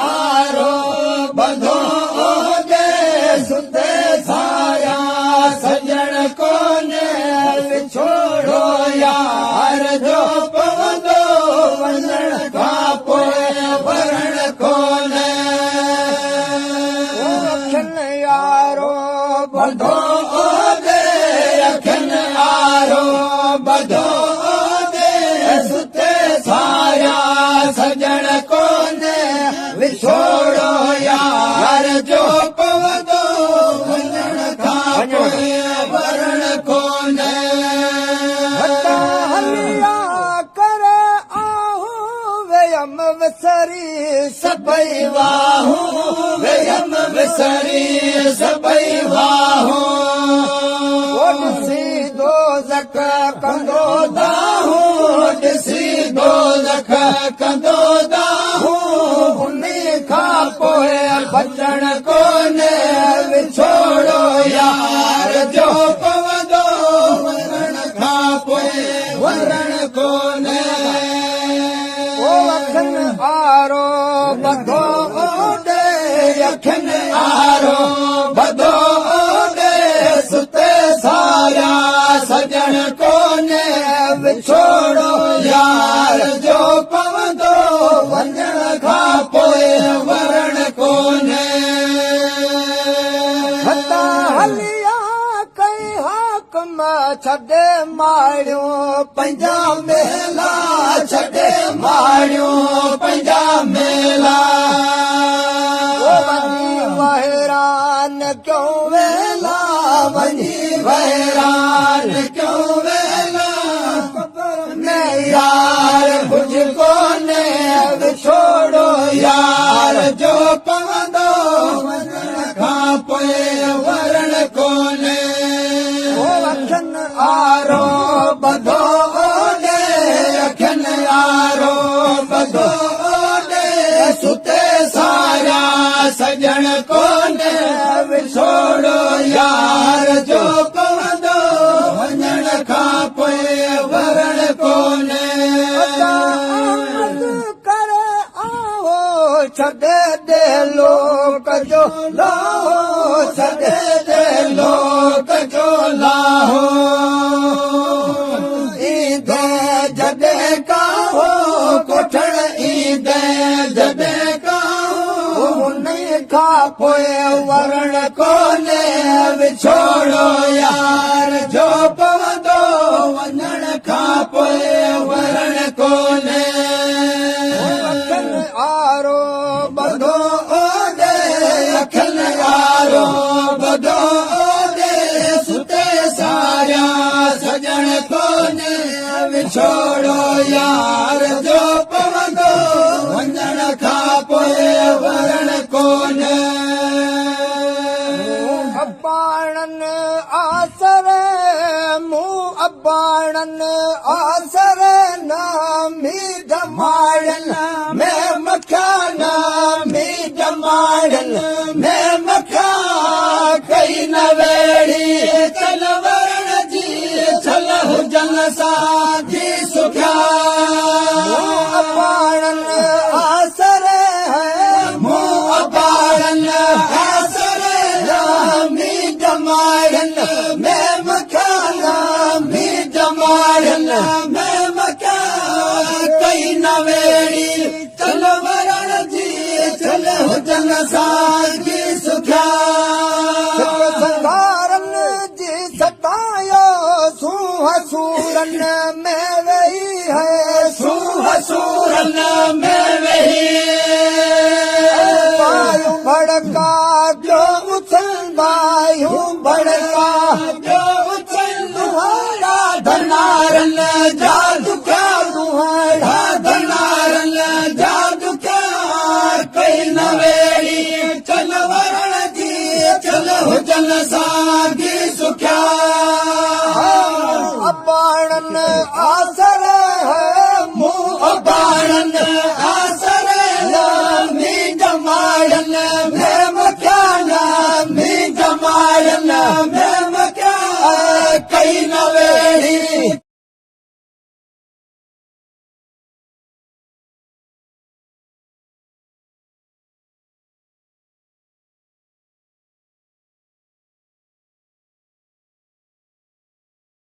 आरो बधो दे सुते साया सजण कोने विछोड़ो यार जो पवंदो वञण खां पोइ वरण कोने अखियुनि यारो बधो दे अखियुनि यारो बधो दे सुते साया सजण कोने विछोड़ो यार जो पवंदो वञण खां पोइ वरण कोने हलिया करे आहूं व्यम विसरी सभई वाहूं व्यम विसरी सभई वाहूं ॾिसी दोज़ख कंदो दाहूं ॾिसी दोज़ख कंदो दाहूं उन्ही खां पोइ बचण कोने विछोड़ो यार जो पवंदो वरण खां पोइ वरण कोने अखियुनि आरो बधो दे अखियुनि आरो बधो दे सुते साया सजण कोने विछोड़ो यार जो पवंदो वञण खां पोइ वरण कोने हलिया कई हाकम छॾे मारियो पंहिंजा मेला छॾे मारियो पंहिंजा मेला वञी वहिरान क्यों वेला वञी वैरान क्यों वेला मैं यार कुझ कोने विछोड़ो यार जो पवंदो वञण खां पोइ वरण कोने अखियुनि आरो बधो दे अखियुनि आरो बधो दे सुते साया सजण कोने विछोड़ो यार जो पवंदो वञण खां पोइ वरण कोने करे आओ छॾे दे लोक जो लाहो छॾे दे लोक जो लाहो ईंदे जॾहिं काहो कोठण ईंदे जॾहिं काहो उन खां पोइ वरण कोने विछोड़ो यार जो पवंदो वञण खां पोइ वरण कोने अखियुनि आरो बधो दे अखियुनि आरो बधो दे सुते साया सजण कोने विछोड़ो यार जो पवंदो वञण खां पोइ वरण कोने अबाणनि आसरे मूं अबाणनि आसरे नामी जमाड़नि मैं मखाना में जमाड़न मैं मखा कई न वेड़ी चल वरण जी चल हुजन साथी सुखा अबाणनि आसरे मुँह अबाड़न आसरे नामी जमाड़न मैं मखाना में जमाड़न मैं मखा कई न वेड़ी चल वरण जी चल हुजन साथी सुखा संगारनि जी सतायो सूह सूरनि में वेही है सूह सूरन में वही बायूं भड़का जो उछलंदायूं भड़का जो उछलुहारा धनारन जादू का दुहाड़ा धनारन जादू का कई न वेड़ी चल वरण जी चल हुजन सागी सुख्या अबाणनि आसरे है मुँह बाणन